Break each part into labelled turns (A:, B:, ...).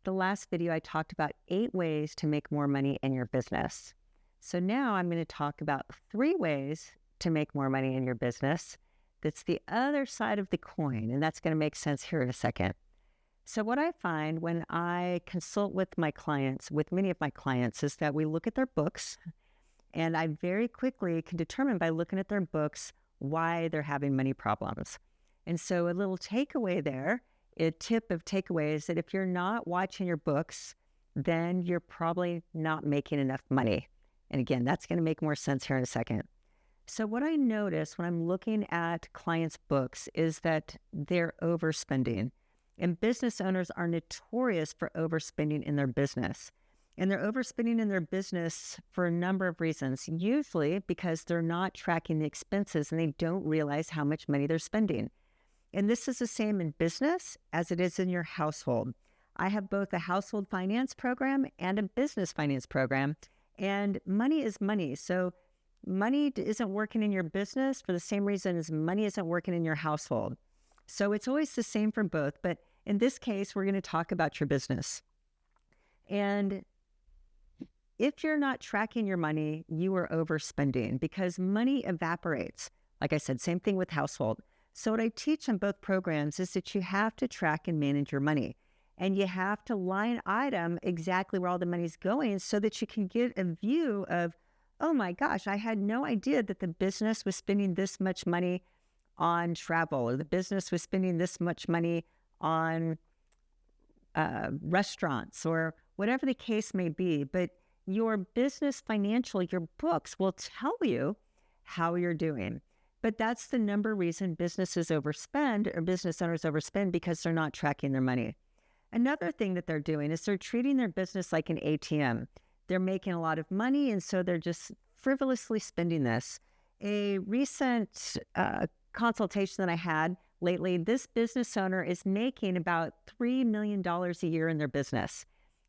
A: the last video, I talked about 8 ways to make more money in your business. So now I'm going to talk about 3 ways to make more money in your business. That's the other side of the coin, and that's going to make sense here in a second. So what I find when I consult with my clients, with many of my clients, is that we look at their books, and I very quickly can determine by looking at their books why they're having money problems. And so a little takeaway there, a tip of takeaway is that if you're not watching your books, then you're probably not making enough money. And again, that's going to make more sense here in a second. So what I notice when I'm looking at clients' books is that they're overspending. And business owners are notorious for overspending in their business. And they're overspending in their business for a number of reasons, usually because they're not tracking the expenses and they don't realize how much money they're spending. And this is the same in business as it is in your household. I have both a household finance program and a business finance program, and money is money. So money isn't working in your business for the same reason as money isn't working in your household. So it's always the same for both. But in this case, we're going to talk about your business. And if you're not tracking your money, you are overspending because money evaporates. Like I said, same thing with household. So what I teach on both programs is that you have to track and manage your money. And you have to line item exactly where all the money's going so that you can get a view of, oh my gosh, I had no idea that the business was spending this much money on travel, or the business was spending this much money on restaurants, or whatever the case may be. But your business financial, your books will tell you how you're doing. But that's the number reason businesses overspend, or business owners overspend, because they're not tracking their money. Another thing that they're doing is they're treating their business like an ATM. They're making a lot of money, and so they're just frivolously spending this. A recent consultation that I had lately, this business owner is making about $3 million a year in their business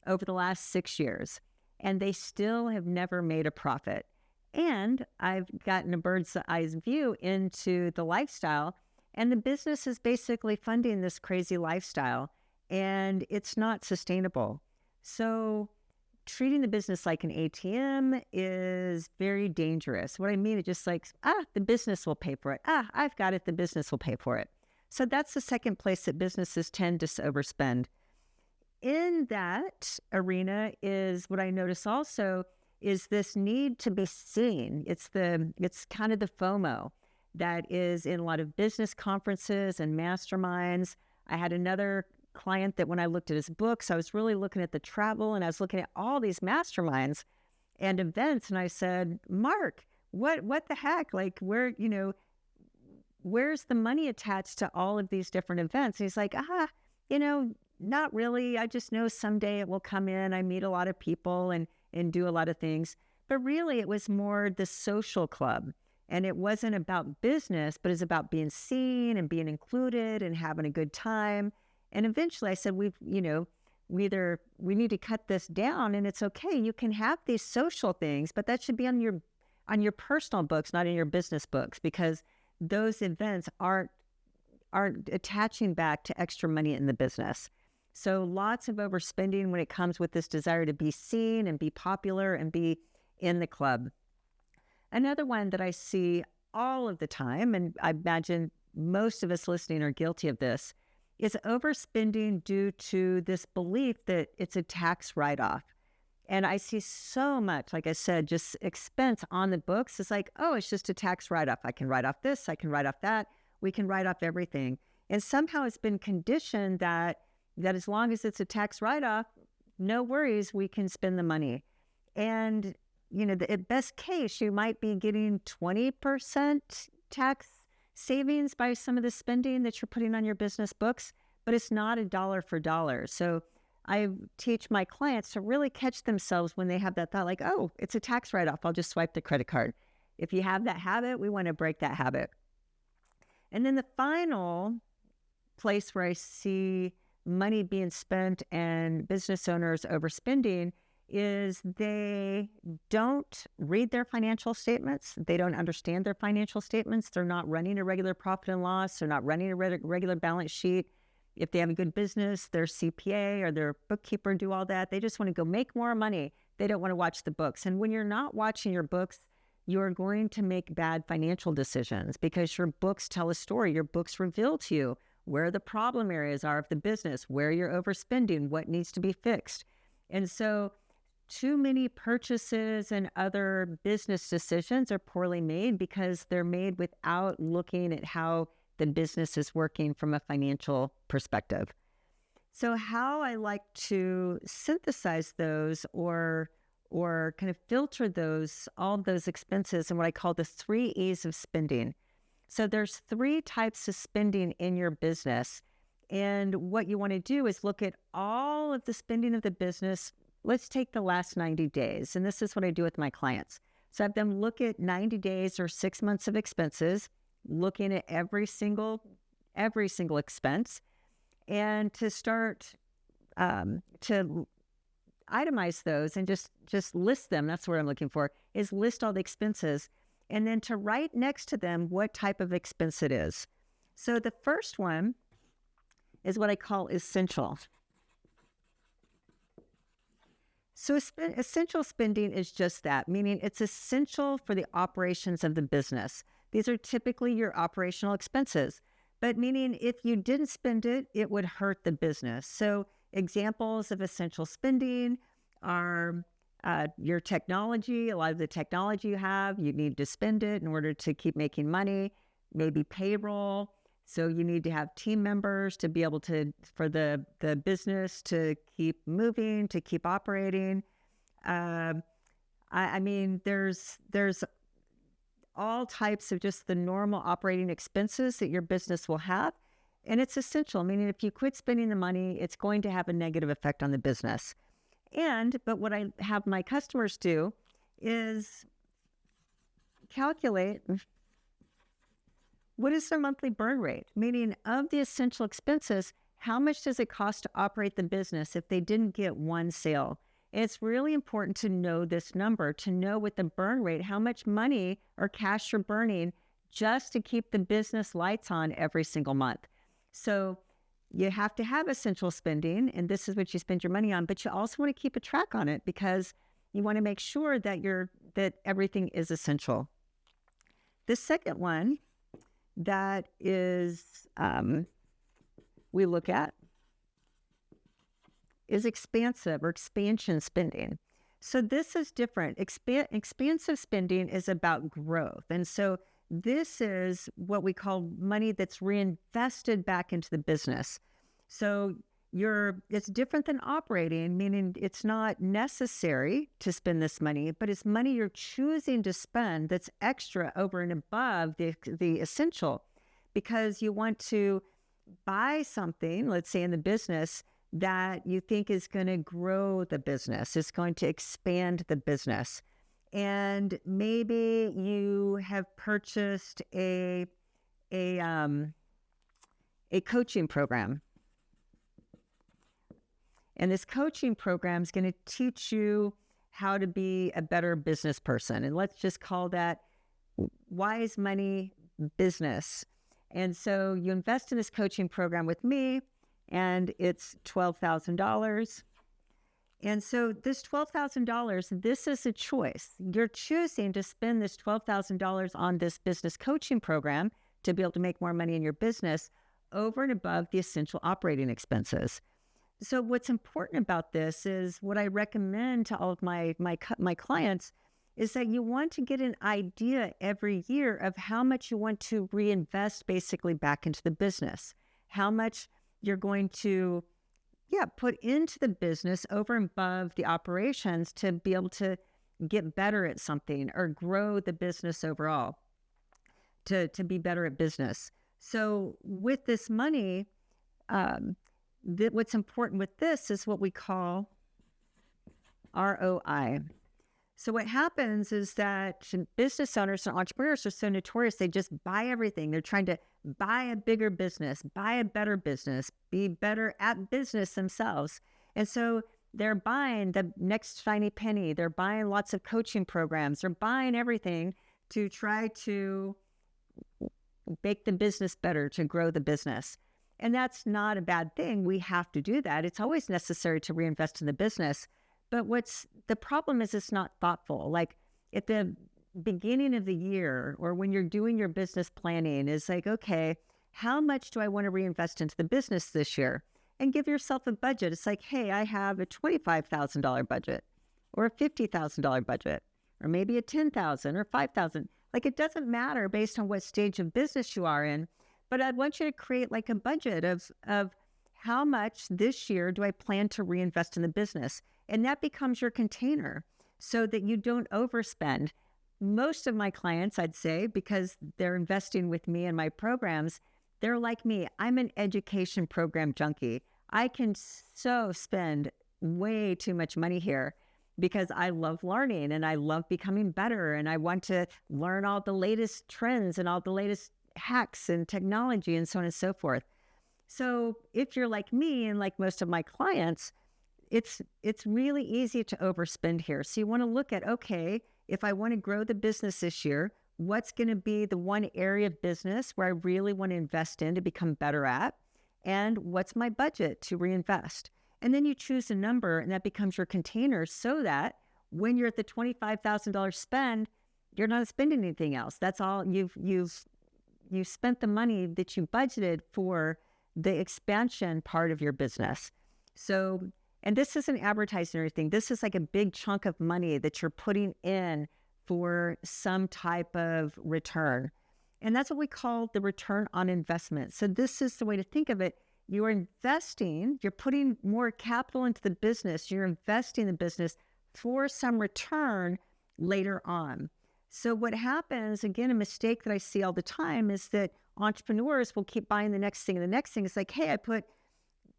A: over the last 6 years, and they still have never made a profit. And I've gotten a bird's eye view into the lifestyle, and the business is basically funding this crazy lifestyle, and it's not sustainable. So treating the business like an ATM is very dangerous. What I mean is just like, the business will pay for it. I've got it, the business will pay for it. So that's the second place that businesses tend to overspend. In that arena is what I notice also is this need to be seen. It's kind of the FOMO that is in a lot of business conferences and masterminds. I had another client that when I looked at his books, I was really looking at the travel, and I was looking at all these masterminds and events, and I said, Mark, what the heck? Like, where's the money attached to all of these different events? And he's like, not really. I just know someday it will come in. I meet a lot of people and do a lot of things. But really, it was more the social club. And it wasn't about business, but it's about being seen and being included and having a good time. And eventually I said, we need to cut this down, and it's okay. You can have these social things, but that should be on your personal books, not in your business books, because those events aren't attaching back to extra money in the business. So lots of overspending when it comes with this desire to be seen and be popular and be in the club. Another one that I see all of the time, and I imagine most of us listening are guilty of this, is overspending due to this belief that it's a tax write-off. And I see so much, like I said, just expense on the books. It's like, oh, it's just a tax write-off. I can write off this, I can write off that. We can write off everything. And somehow it's been conditioned that as long as it's a tax write-off, no worries, we can spend the money. And, at best case, you might be getting 20% tax savings by some of the spending that you're putting on your business books, but it's not a dollar for dollar. So I teach my clients to really catch themselves when they have that thought, like, oh, it's a tax write-off. I'll just swipe the credit card. If you have that habit, we want to break that habit. And then the final place where I see money being spent and business owners overspending is they don't read their financial statements. They don't understand their financial statements. They're not running a regular profit and loss. They're not running a regular balance sheet. if they have a good business, their CPA or their bookkeeper do all that. They just want to go make more money. They don't want to watch the books. And when you're not watching your books, you're going to make bad financial decisions because your books tell a story. Your books reveal to you where the problem areas are of the business, where you're overspending, what needs to be fixed. And so too many purchases and other business decisions are poorly made because they're made without looking at how the business is working from a financial perspective. So how I like to synthesize those or kind of filter those, all of those expenses in what I call the 3 E's of spending. So there's 3 types of spending in your business. And what you want to do is look at all of the spending of the business. Let's take the last 90 days. And this is what I do with my clients. So I have them look at 90 days or 6 months of expenses, looking at every single expense, and to start to itemize those and just list them. That's what I'm looking for, is list all the expenses, and then to write next to them what type of expense it is. So the first one is what I call essential. So essential spending is just that, meaning it's essential for the operations of the business. These are typically your operational expenses, but meaning if you didn't spend it, it would hurt the business. So examples of essential spending are your technology. A lot of the technology you have, you need to spend it in order to keep making money, maybe payroll. So you need to have team members to be able to, for the business to keep moving, to keep operating. I mean, there's all types of just the normal operating expenses that your business will have. And it's essential, meaning if you quit spending the money, it's going to have a negative effect on the business. But what I have my customers do is calculate what is their monthly burn rate, meaning of the essential expenses, how much does it cost to operate the business if they didn't get one sale? And it's really important to know this number, to know what the burn rate, how much money or cash you're burning just to keep the business lights on every single month. So you have to have essential spending, and this is what you spend your money on, but you also want to keep a track on it because you want to make sure that that everything is essential. The second one that is we look at is expansive or expansion spending. So this is different. Expansive spending is about growth. And so this is what we call money that's reinvested back into the business. So it's different than operating, meaning it's not necessary to spend this money, but it's money you're choosing to spend that's extra over and above the essential, because you want to buy something, let's say in the business, that you think is going to grow the business, is going to expand the business. And maybe you have purchased a coaching program. And this coaching program is going to teach you how to be a better business person. And let's just call that Wise Money Business. And so you invest in this coaching program with me, and it's $12,000. And so this $12,000, this is a choice. You're choosing to spend this $12,000 on this business coaching program to be able to make more money in your business over and above the essential operating expenses. So what's important about this is what I recommend to all of my clients is that you want to get an idea every year of how much you want to reinvest basically back into the business, how much you're going to put into the business over and above the operations to be able to get better at something or grow the business overall, to be better at business. So with this money, what's important with this is what we call ROI. So what happens is that business owners and entrepreneurs are so notorious, they just buy everything. They're trying to buy a bigger business, buy a better business, be better at business themselves. And so they're buying the next shiny penny. They're buying lots of coaching programs. They're buying everything to try to make the business better, to grow the business. And that's not a bad thing. We have to do that. It's always necessary to reinvest in the business. But what's the problem is it's not thoughtful. Like at the beginning of the year or when you're doing your business planning, is like, okay, how much do I want to reinvest into the business this year? And give yourself a budget. It's like, hey, I have a $25,000 budget or a $50,000 budget or maybe a $10,000 or $5,000. Like it doesn't matter based on what stage of business you are in. But I want you to create like a budget of how much this year do I plan to reinvest in the business? And that becomes your container so that you don't overspend. Most of my clients, I'd say, because they're investing with me in my programs, they're like me. I'm an education program junkie. I can so spend way too much money here because I love learning and I love becoming better. And I want to learn all the latest trends and all the latest hacks and technology and so on and so forth. So if you're like me and like most of my clients, it's really easy to overspend here. So you want to look at, okay, if I want to grow the business this year, what's going to be the one area of business where I really want to invest in to become better at? And what's my budget to reinvest? And then you choose a number and that becomes your container so that when you're at the $25,000 spend, you're not spending anything else. That's all you spent the money that you budgeted for the expansion part of your business. So, and this isn't advertising or anything. This is like a big chunk of money that you're putting in for some type of return. And that's what we call the return on investment. So this is the way to think of it. You're investing, you're putting more capital into the business, you're investing in the business for some return later on. So what happens, again, a mistake that I see all the time is that entrepreneurs will keep buying the next thing and the next thing. It's like, hey, I put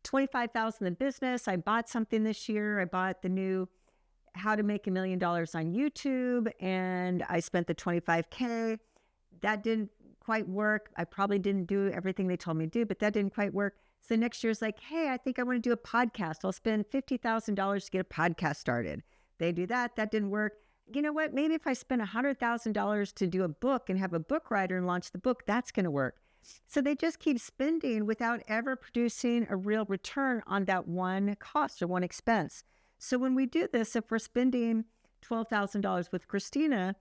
A: $25,000 in the business. I bought something this year. I bought the new How to Make $1 Million on YouTube, and I spent the $25K. That didn't quite work. I probably didn't do everything they told me to do, but that didn't quite work. So next year's like, hey, I think I want to do a podcast. I'll spend $50,000 to get a podcast started. They do that. That didn't work. You know what? Maybe if I spend $100,000 to do a book and have a book writer and launch the book, that's going to work. So they just keep spending without ever producing a real return on that one cost or one expense. So when we do this, if we're spending $12,000 with Krisstina,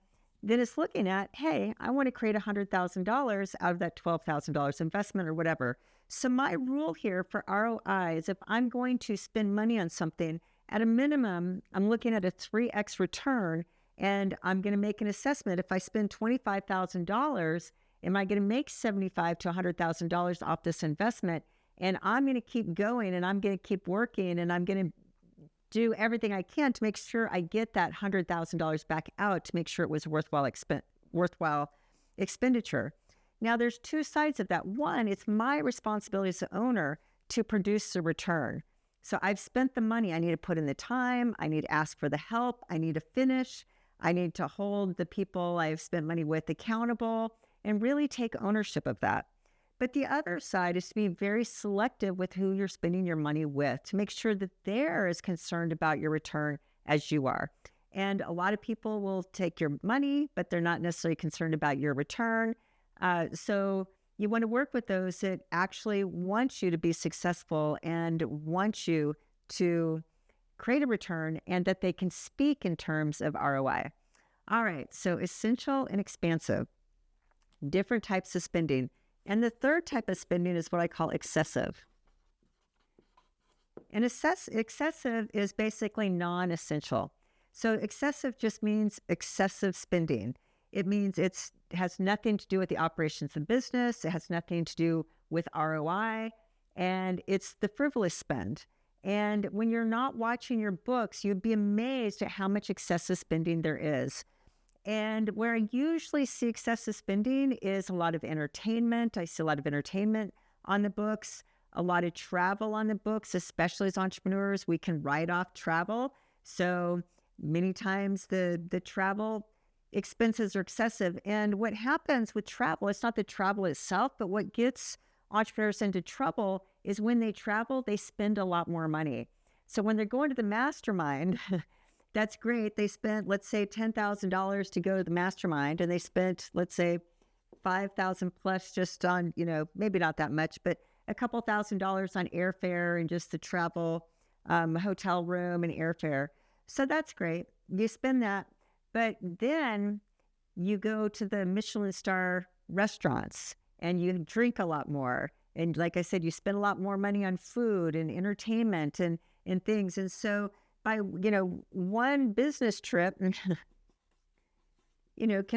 A: then it's looking at, hey, I want to create $100,000 out of that $12,000 investment or whatever. So my rule here for ROI is if I'm going to spend money on something, at a minimum, I'm looking at a 3x return, and I'm going to make an assessment. If I spend $25,000, am I going to make $75,000 to $100,000 off this investment? And I'm going to keep going, and I'm going to keep working, and I'm going to do everything I can to make sure I get that $100,000 back out to make sure it was worthwhile expenditure. Now, there's two sides of that. One, it's my responsibility as the owner to produce a return. So I've spent the money. I need to put in the time. I need to ask for the help. I need to finish. I need to hold the people I've spent money with accountable and really take ownership of that. But the other side is to be very selective with who you're spending your money with to make sure that they're as concerned about your return as you are. And a lot of people will take your money, but they're not necessarily concerned about your return. So you want to work with those that actually want you to be successful and want you to create a return and that they can speak in terms of ROI. All right, so essential and expansive, different types of spending. And the third type of spending is what I call excessive. And excessive is basically non-essential. So excessive just means excessive spending. It means it has nothing to do with the operations of business. It has nothing to do with ROI. And it's the frivolous spend. And when you're not watching your books, you'd be amazed at how much excessive spending there is. And where I usually see excessive spending is a lot of entertainment. I see a lot of entertainment on the books, a lot of travel on the books, especially as entrepreneurs. We can write off travel. So many times the travel expenses are excessive. And what happens with travel, it's not the travel itself, but what gets entrepreneurs into trouble is when they travel, they spend a lot more money. So when they're going to the mastermind, that's great. They spent, let's say, $10,000 to go to the mastermind, and they spent, let's say, $5,000 plus just on, maybe not that much, but a couple $1,000s on airfare and just the travel, hotel room and airfare. So that's great. You spend that, but then you go to the Michelin star restaurants and you drink a lot more. And like I said, you spend a lot more money on food and entertainment and things. And so by, one business trip, can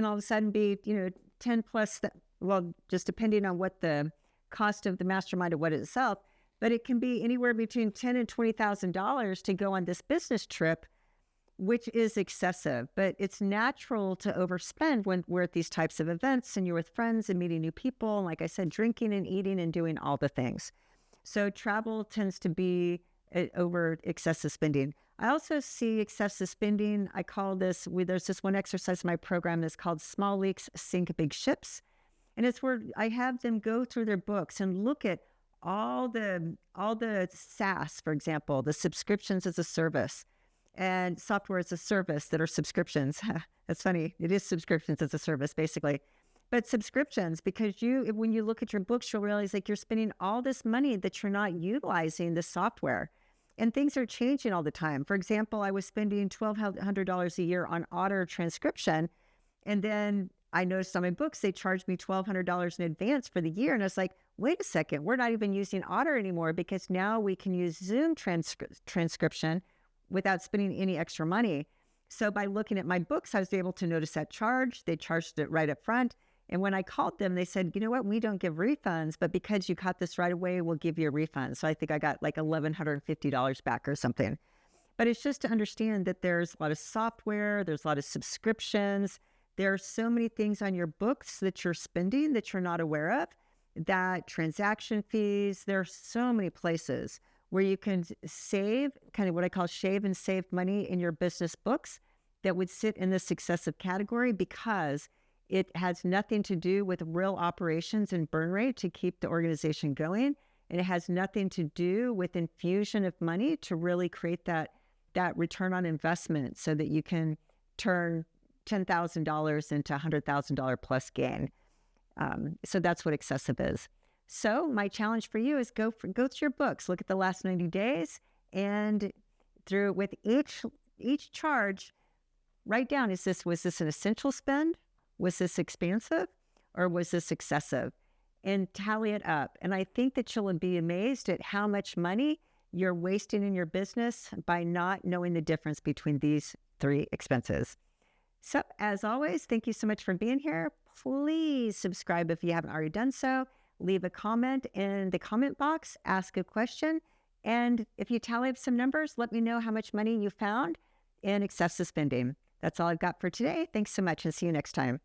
A: all of a sudden be, 10 plus, just depending on what the cost of the mastermind or what itself, but it can be anywhere between $10,000 and $20,000 to go on this business trip, which is excessive. But it's natural to overspend when we're at these types of events and you're with friends and meeting new people. And like I said, drinking and eating and doing all the things. So travel tends to be over excessive spending. I also see excessive spending. I call this, there's this one exercise in my program that's called Small Leaks Sink Big Ships. And it's where I have them go through their books and look at all the SaaS, for example, the subscriptions as a service and software as a service that are subscriptions. That's funny. It is subscriptions as a service, basically. But subscriptions, because when you look at your books, you'll realize like you're spending all this money that you're not utilizing the software. And things are changing all the time. For example, I was spending $1,200 a year on auto transcription. And then I noticed on my books, they charged me $1,200 in advance for the year. And I was like, wait a second, we're not even using Otter anymore because now we can use Zoom transcription without spending any extra money. So by looking at my books, I was able to notice that charge. They charged it right up front. And when I called them, they said, you know what, we don't give refunds, but because you caught this right away, we'll give you a refund. So I think I got like $1,150 back or something. But it's just to understand that there's a lot of software, there's a lot of subscriptions. There are so many things on your books that you're spending that you're not aware of, that transaction fees, there are so many places where you can save, kind of what I call shave and save money in your business books that would sit in this excessive category because it has nothing to do with real operations and burn rate to keep the organization going. And it has nothing to do with infusion of money to really create that return on investment so that you can turn $10,000 into $100,000 plus gain. So that's what excessive is. So my challenge for you is go through your books, look at the last 90 days, and with each charge, write down, was this an essential spend? Was this expansive or was this excessive? And tally it up. And I think that you'll be amazed at how much money you're wasting in your business by not knowing the difference between these three expenses. So as always, thank you so much for being here. Please subscribe if you haven't already done so. Leave a comment in the comment box, ask a question. And if you tally up some numbers, let me know how much money you found in excessive spending. That's all I've got for today. Thanks so much and see you next time.